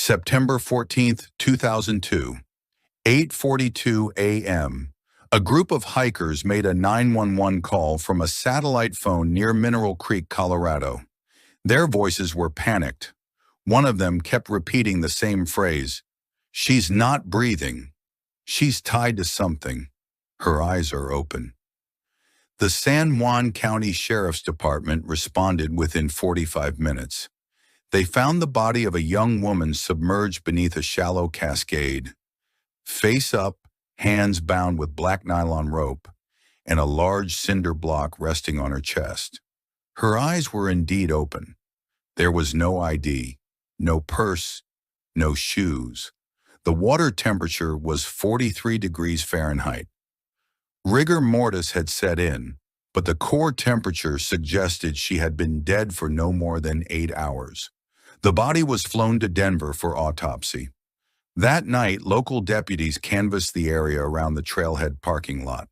September 14th, 2002, 8:42 a.m. A group of hikers made a 911 call from a satellite phone near Mineral Creek, Colorado. Their voices were panicked. One of them kept repeating the same phrase, "She's not breathing. She's tied to something. Her eyes are open." The San Juan County Sheriff's Department responded within 45 minutes. They found the body of a young woman submerged beneath a shallow cascade, face up, hands bound with black nylon rope, and a large cinder block resting on her chest. Her eyes were indeed open. There was no ID, no purse, no shoes. The water temperature was 43 degrees Fahrenheit. Rigor mortis had set in, but the core temperature suggested she had been dead for no more than 8 hours. The body was flown to Denver for autopsy. That night, local deputies canvassed the area around the trailhead parking lot.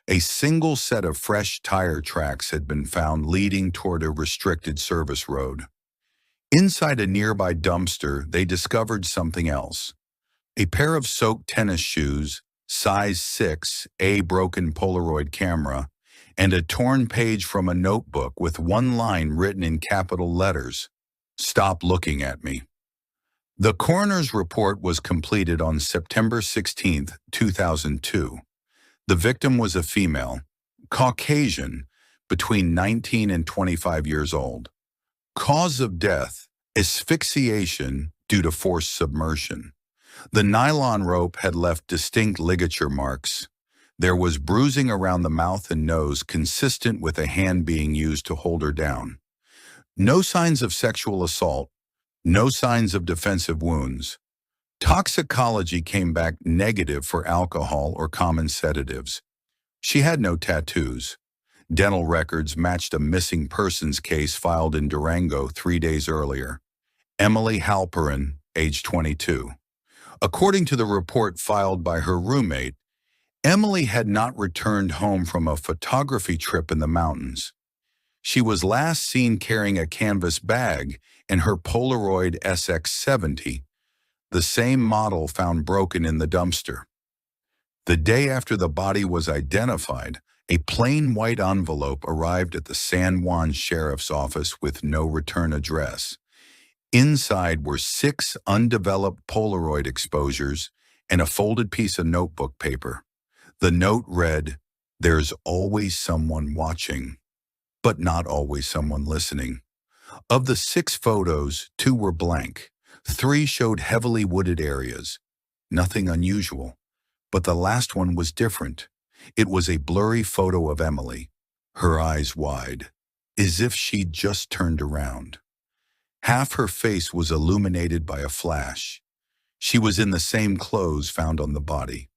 A single set of fresh tire tracks had been found leading toward a restricted service road. Inside a nearby dumpster, they discovered something else. A pair of soaked tennis shoes, size 6, a broken Polaroid camera, and a torn page from a notebook with one line written in capital letters, "Stop looking at me." The coroner's report was completed on September 16th, 2002. The victim was a female, Caucasian, between 19 and 25 years old. Cause of death, asphyxiation due to forced submersion. The nylon rope had left distinct ligature marks. There was bruising around the mouth and nose consistent with a hand being used to hold her down. No signs of sexual assault, no signs of defensive wounds. Toxicology came back negative for alcohol or common sedatives. She had no tattoos. Dental records matched a missing persons case filed in Durango 3 days earlier. Emily Halperin, age 22. According to the report filed by her roommate, Emily had not returned home from a photography trip in the mountains. She was last seen carrying a canvas bag and her Polaroid SX70, the same model found broken in the dumpster. The day after the body was identified, a plain white envelope arrived at the San Juan Sheriff's Office with no return address. Inside were 6 undeveloped Polaroid exposures and a folded piece of notebook paper. The note read, "There's always someone watching, but not always someone listening." Of the 6 photos, 2 were blank. 3 showed heavily wooded areas. Nothing unusual. But the last one was different. It was a blurry photo of Emily, her eyes wide, as if she'd just turned around. Half her face was illuminated by a flash. She was in the same clothes found on the body.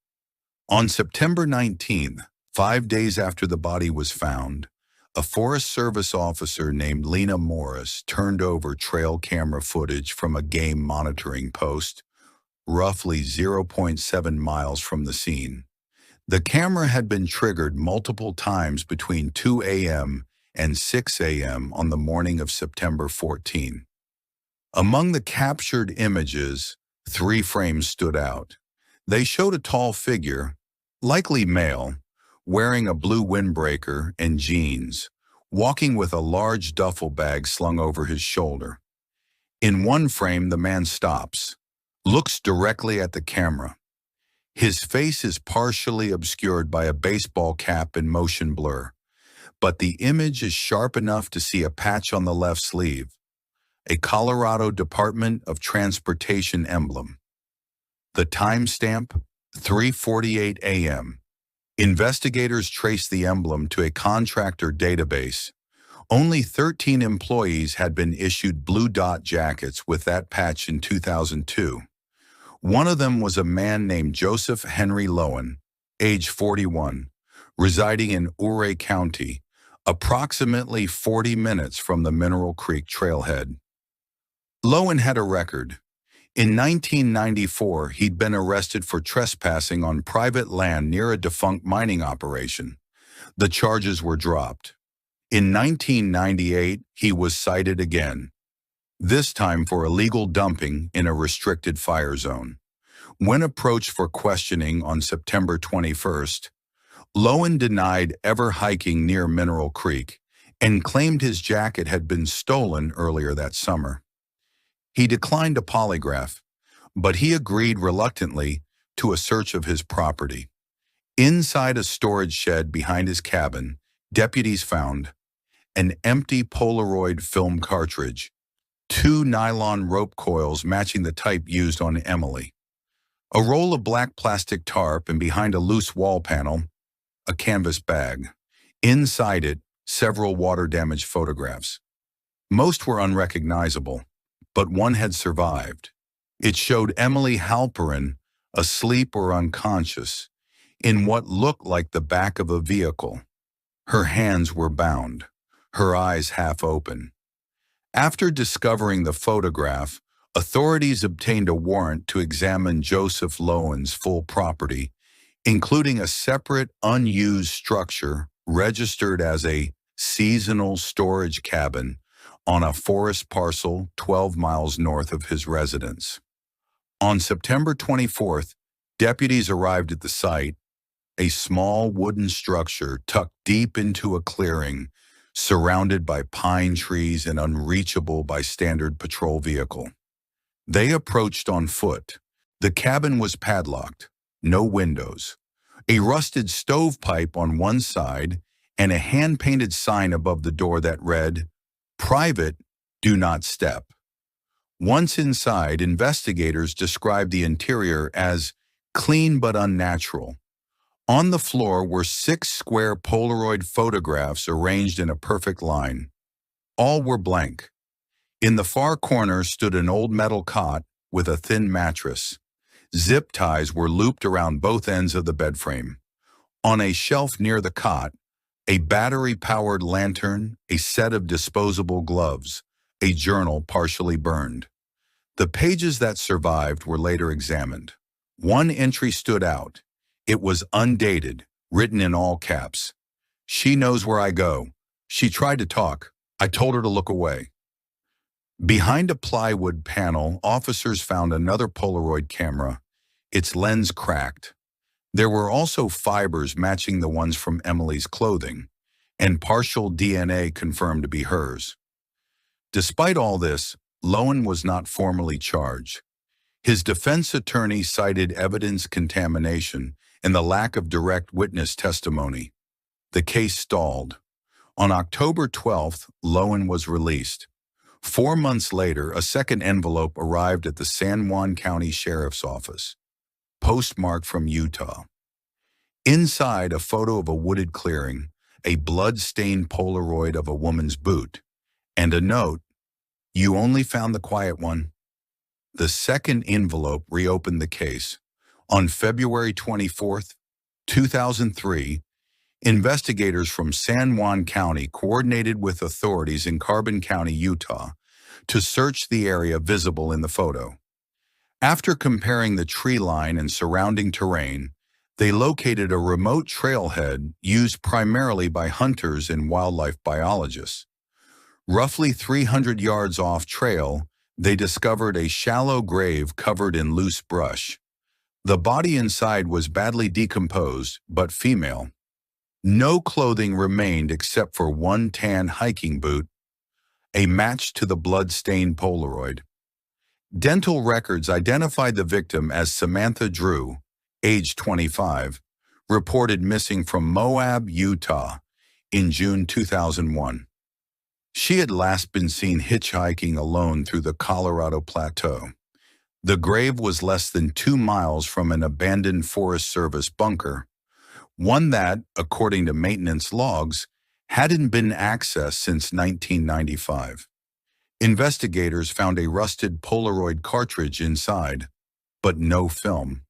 On September 19th, 5 days after the body was found, a Forest Service officer named Lena Morris turned over trail camera footage from a game monitoring post, roughly 0.7 miles from the scene. The camera had been triggered multiple times between 2 a.m. and 6 a.m. on the morning of September 14. Among the captured images, 3 frames stood out. They showed a tall figure, likely male, wearing a blue windbreaker and jeans, walking with a large duffel bag slung over his shoulder. In one frame, the man stops, looks directly at the camera. His face is partially obscured by a baseball cap and motion blur, but the image is sharp enough to see a patch on the left sleeve, a Colorado Department of Transportation emblem. The timestamp, 3:48 a.m. Investigators traced the emblem to a contractor database. Only 13 employees had been issued blue dot jackets with that patch in 2002. One of them was a man named Joseph Henry Lowen, age 41, residing in Ouray County, approximately 40 minutes from the Mineral Creek trailhead. Lowen had a record. In 1994, he'd been arrested for trespassing on private land near a defunct mining operation. The charges were dropped. In 1998, he was cited again. this time for illegal dumping in a restricted fire zone. When approached for questioning on September 21st, Lowen denied ever hiking near Mineral Creek and claimed his jacket had been stolen earlier that summer. He declined a polygraph, but he agreed reluctantly to a search of his property. Inside a storage shed behind his cabin, deputies found an empty Polaroid film cartridge, two nylon rope coils matching the type used on Emily, a roll of black plastic tarp, and behind a loose wall panel, a canvas bag. Inside it, several water-damaged photographs. Most were unrecognizable, but one had survived. It showed Emily Halperin, asleep or unconscious, in what looked like the back of a vehicle. Her hands were bound, her eyes half open. After discovering the photograph, authorities obtained a warrant to examine Joseph Lowen's full property, including a separate unused structure registered as a seasonal storage cabin on a forest parcel 12 miles north of his residence. On September 24th, deputies arrived at the site, a small wooden structure tucked deep into a clearing, surrounded by pine trees and unreachable by standard patrol vehicle. They approached on foot. The cabin was padlocked, no windows, a rusted stovepipe on one side, and a hand-painted sign above the door that read, "Private, do not step." Once inside, investigators described the interior as clean but unnatural. On the floor were 6 square Polaroid photographs arranged in a perfect line. All were blank. In the far corner stood an old metal cot with a thin mattress. Zip ties were looped around both ends of the bed frame. On a shelf near the cot, a battery-powered lantern, a set of disposable gloves, a journal partially burned. The pages that survived were later examined. One entry stood out. It was undated, written in all caps. "She knows where I go. She tried to talk. I told her to look away." Behind a plywood panel, officers found another Polaroid camera, its lens cracked. There were also fibers matching the ones from Emily's clothing, and partial DNA confirmed to be hers. Despite all this, Lowen was not formally charged. His defense attorney cited evidence contamination and the lack of direct witness testimony. The case stalled. On October 12th, Lowen was released. 4 months later, a second envelope arrived at the San Juan County Sheriff's Office, postmarked from Utah. Inside, a photo of a wooded clearing, a blood-stained Polaroid of a woman's boot, and a note, "You only found the quiet one." The second envelope reopened the case. On February 24th, 2003, investigators from San Juan County coordinated with authorities in Carbon County, Utah, to search the area visible in the photo. After comparing the tree line and surrounding terrain, they located a remote trailhead used primarily by hunters and wildlife biologists. Roughly 300 yards off trail, they discovered a shallow grave covered in loose brush. The body inside was badly decomposed, but female. No clothing remained except for one tan hiking boot, a match to the blood-stained Polaroid. Dental records identified the victim as Samantha Drew, age 25, reported missing from Moab, Utah, in June 2001. She had last been seen hitchhiking alone through the Colorado Plateau. The grave was less than 2 miles from an abandoned Forest Service bunker, one that, according to maintenance logs, hadn't been accessed since 1995. Investigators found a rusted Polaroid cartridge inside, but no film.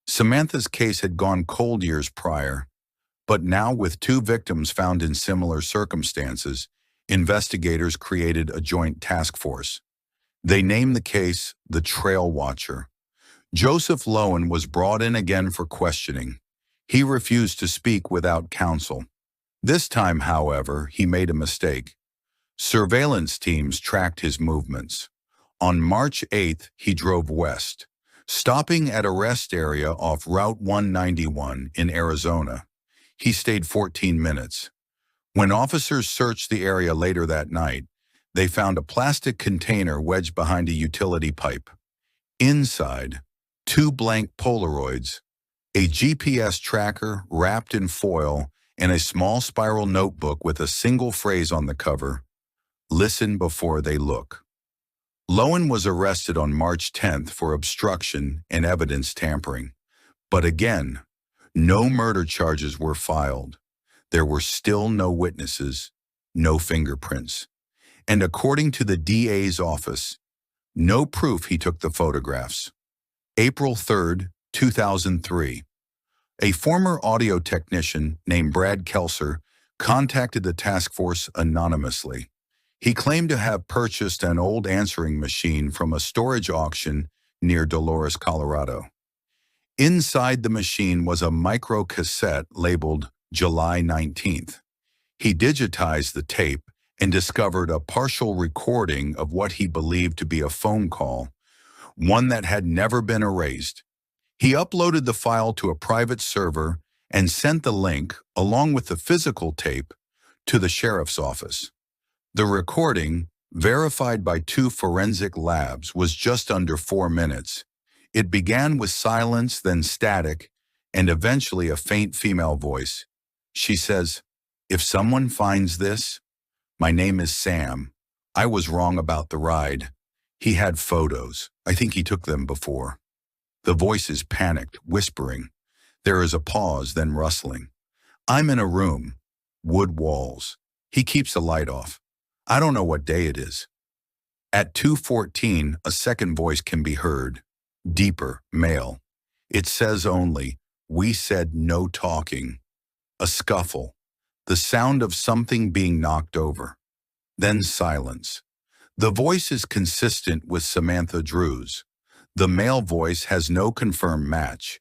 Samantha's case had gone cold years prior, but now with 2 victims found in similar circumstances, investigators created a joint task force. They named the case the Trail Watcher. Joseph Lowen was brought in again for questioning. He refused to speak without counsel. This time, however, he made a mistake. Surveillance teams tracked his movements. On March 8th, he drove west, stopping at a rest area off Route 191 in Arizona. He stayed 14 minutes. When officers searched the area later that night, they found a plastic container wedged behind a utility pipe. Inside, 2 blank Polaroids, a GPS tracker wrapped in foil, and a small spiral notebook with a single phrase on the cover: "Listen before they look." Lowen was arrested on March 10th for obstruction and evidence tampering. But again, no murder charges were filed. There were still no witnesses, no fingerprints. And according to the DA's office, no proof he took the photographs. April 3rd, 2003. A former audio technician named Brad Kelser contacted the task force anonymously. He claimed to have purchased an old answering machine from a storage auction near Dolores, Colorado. Inside the machine was a micro cassette labeled July 19th. He digitized the tape and discovered a partial recording of what he believed to be a phone call, one that had never been erased. He uploaded the file to a private server and sent the link, along with the physical tape, to the sheriff's office. The recording, verified by 2 forensic labs, was just under 4 minutes. It began with silence, then static, and eventually a faint female voice. She says, "If someone finds this, my name is Sam. I was wrong about the ride. He had photos. I think he took them before." The voice is panicked, whispering. There is a pause, then rustling. "I'm in a room. Wood walls. He keeps the light off. I don't know what day it is." At 2:14, a second voice can be heard. Deeper, male. It says only, "We said no talking." A scuffle. The sound of something being knocked over. Then silence. The voice is consistent with Samantha Drew's. The male voice has no confirmed match,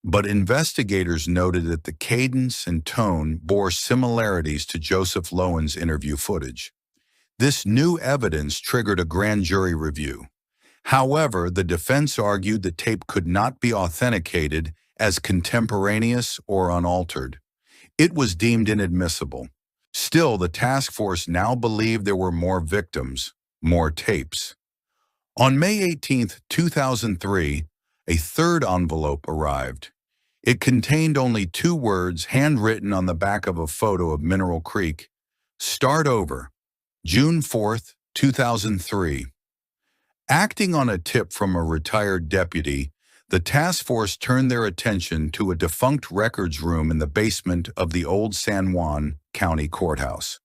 but investigators noted that the cadence and tone bore similarities to Joseph Lowen's interview footage. This new evidence triggered a grand jury review. However, the defense argued the tape could not be authenticated as contemporaneous or unaltered. It was deemed inadmissible. Still, the task force now believed there were more victims, more tapes. On May 18, 2003, a third envelope arrived. It contained only 2 words handwritten on the back of a photo of Mineral Creek. "Start over. June 4, 2003. Acting on a tip from a retired deputy, the task force turned their attention to a defunct records room in the basement of the old San Juan County Courthouse.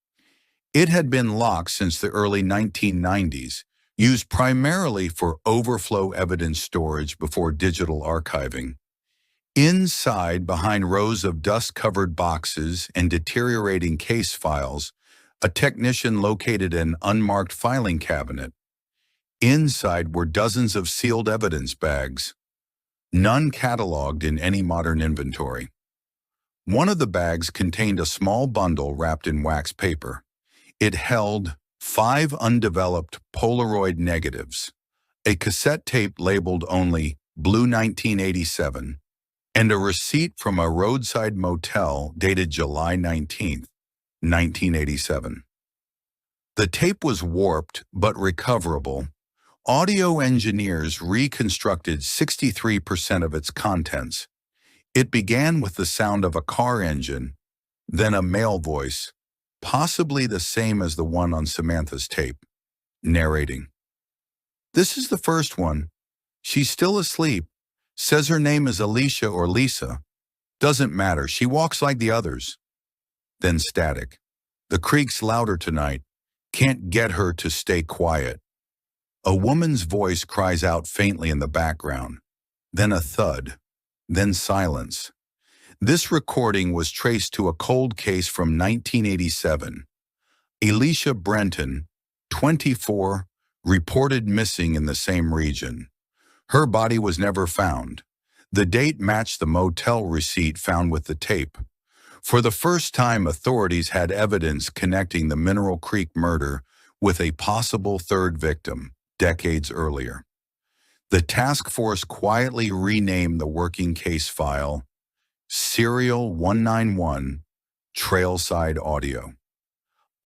It had been locked since the early 1990s, used primarily for overflow evidence storage before digital archiving. Inside, behind rows of dust-covered boxes and deteriorating case files, a technician located an unmarked filing cabinet. Inside were dozens of sealed evidence bags, none cataloged in any modern inventory. One of the bags contained a small bundle wrapped in wax paper. It held 5 undeveloped Polaroid negatives, a cassette tape labeled only Blue 1987, and a receipt from a roadside motel dated July 19, 1987. The tape was warped but recoverable. Audio engineers reconstructed 63% of its contents. It began with the sound of a car engine, then a male voice, possibly the same as the one on Samantha's tape, narrating. "This is the first one. She's still asleep. Says her name is Alicia or Lisa. Doesn't matter. She walks like the others." Then static. "The creek's louder tonight. Can't get her to stay quiet." A woman's voice cries out faintly in the background. Then a thud. Then silence. This recording was traced to a cold case from 1987. Alicia Brenton, 24, reported missing in the same region. Her body was never found. The date matched the motel receipt found with the tape. For the first time, authorities had evidence connecting the Mineral Creek murder with a possible third victim decades earlier. The task force quietly renamed the working case file Serial 191 Trailside Audio.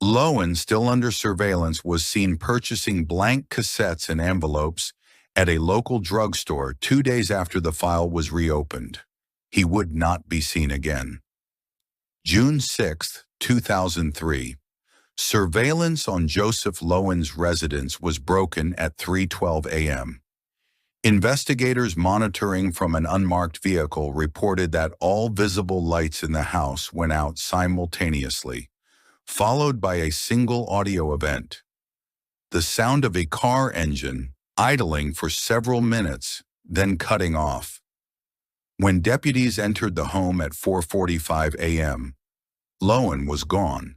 Lowen, still under surveillance, was seen purchasing blank cassettes and envelopes at a local drugstore 2 days after the file was reopened. He would not be seen again. June 6, 2003. Surveillance on Joseph Lowen's residence was broken at 3:12 a.m. Investigators monitoring from an unmarked vehicle reported that all visible lights in the house went out simultaneously, followed by a single audio event: the sound of a car engine idling for several minutes, then cutting off. When deputies entered the home at 4:45 a.m., Lowen was gone.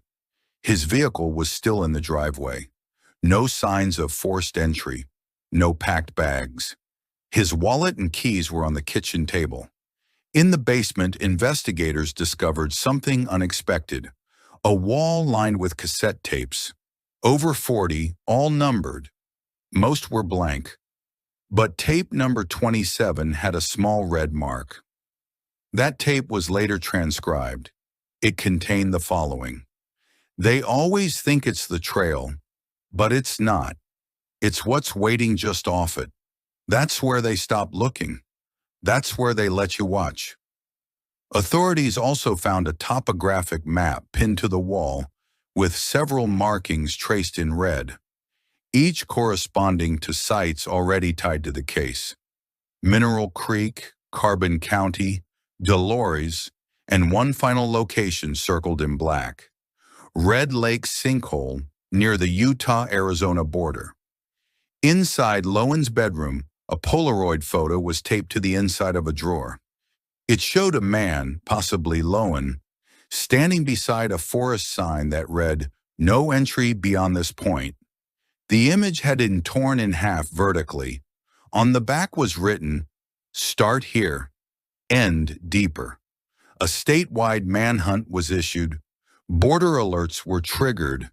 His vehicle was still in the driveway. No signs of forced entry, no packed bags. His wallet and keys were on the kitchen table. In the basement, investigators discovered something unexpected: a wall lined with cassette tapes. Over 40, all numbered. Most were blank. But tape number 27 had a small red mark. That tape was later transcribed. It contained the following: "They always think it's the trail, but it's not. It's what's waiting just off it. That's where they stop looking. That's where they let you watch." Authorities also found a topographic map pinned to the wall with several markings traced in red, each corresponding to sites already tied to the case: Mineral Creek, Carbon County, Dolores, and one final location circled in black: Red Lake Sinkhole near the Utah-Arizona border. Inside Lowen's bedroom, a Polaroid photo was taped to the inside of a drawer. It showed a man, possibly Lowen, standing beside a forest sign that read, "No entry beyond this point." The image had been torn in half vertically. On the back was written, "Start here, end deeper." A statewide manhunt was issued. Border alerts were triggered,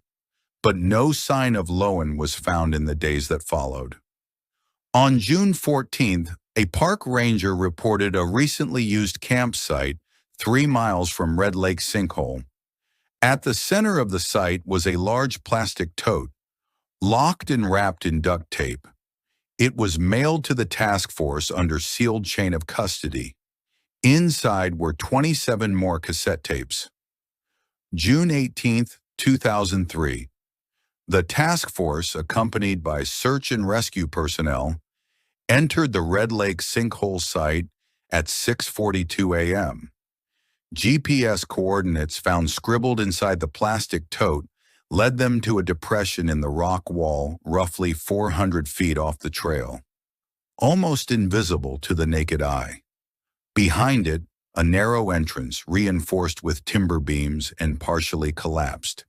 but no sign of Lowen was found in the days that followed. On June 14th, a park ranger reported a recently used campsite 3 miles from Red Lake Sinkhole. At the center of the site was a large plastic tote, locked and wrapped in duct tape. It was mailed to the task force under sealed chain of custody. Inside were 27 more cassette tapes. June 18th, 2003. The task force, accompanied by search and rescue personnel, entered the Red Lake Sinkhole site at 6:42 a.m. GPS coordinates found scribbled inside the plastic tote led them to a depression in the rock wall roughly 400 feet off the trail, almost invisible to the naked eye. Behind it, a narrow entrance reinforced with timber beams and partially collapsed.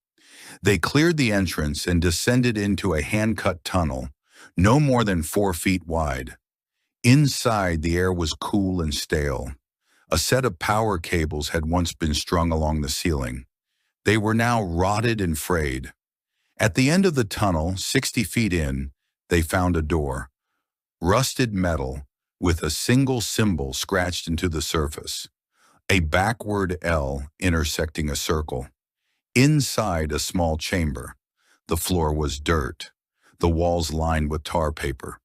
They cleared the entrance and descended into a hand-cut tunnel, no more than 4 feet wide. Inside, the air was cool and stale. A set of power cables had once been strung along the ceiling. They were now rotted and frayed. At the end of the tunnel, 60 feet in, they found a door. Rusted metal, with a single symbol scratched into the surface. A backward L intersecting a circle. Inside, a small chamber. The floor was dirt, the walls lined with tar paper.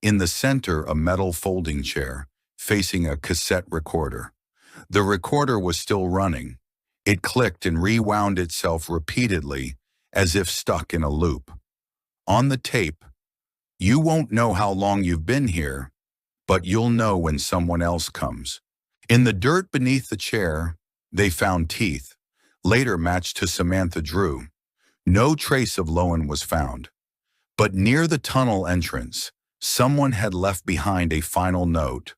In the center, a metal folding chair, facing a cassette recorder. The recorder was still running. It clicked and rewound itself repeatedly, as if stuck in a loop. On the tape, "You won't know how long you've been here, but you'll know when someone else comes." In the dirt beneath the chair, they found teeth, later matched to Samantha Drew. No trace of Lowen was found. But near the tunnel entrance, someone had left behind a final note,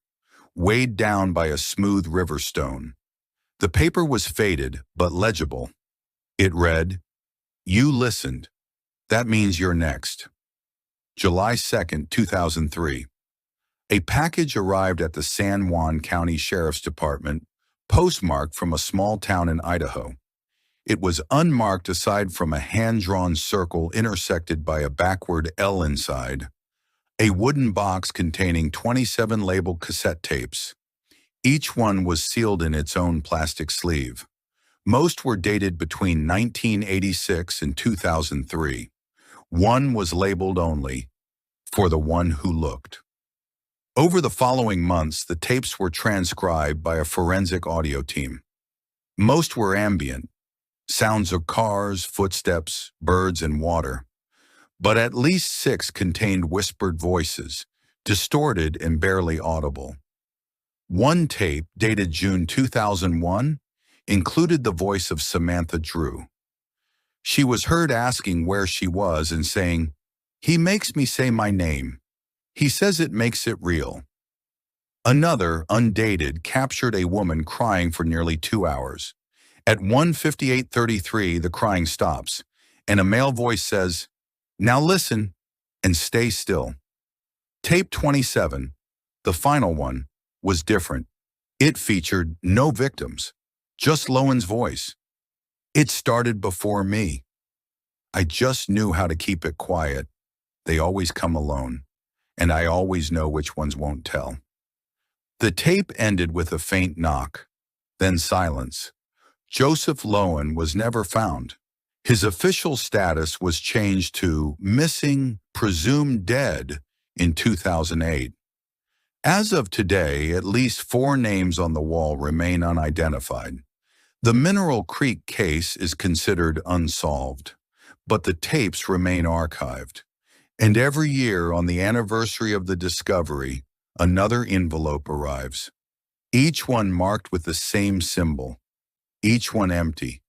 weighed down by a smooth river stone. The paper was faded, but legible. It read, "You listened. That means you're next." July 2nd, 2003. A package arrived at the San Juan County Sheriff's Department, postmarked from a small town in Idaho. It was unmarked aside from a hand-drawn circle intersected by a backward L inside. A wooden box containing 27 labeled cassette tapes. Each one was sealed in its own plastic sleeve. Most were dated between 1986 and 2003. One was labeled only, "For the one who looked." Over the following months, the tapes were transcribed by a forensic audio team. Most were ambient, sounds of cars, footsteps, birds, and water. But at least 6 contained whispered voices, distorted and barely audible. One tape, dated June 2001, included the voice of Samantha Drew. She was heard asking where she was and saying, "He makes me say my name. He says it makes it real." Another, undated, captured a woman crying for nearly 2 hours. At 1:58:33, the crying stops, and a male voice says, "Now listen and stay still." Tape 27, the final one, was different. It featured no victims, just Lowen's voice. "It started before me. I just knew how to keep it quiet. They always come alone, and I always know which ones won't tell." The tape ended with a faint knock, then silence. Joseph Lowen was never found. His official status was changed to missing, presumed dead in 2008. As of today, at least 4 names on the wall remain unidentified. The Mineral Creek case is considered unsolved, but the tapes remain archived. And every year on the anniversary of the discovery, another envelope arrives. Each one marked with the same symbol, each one empty,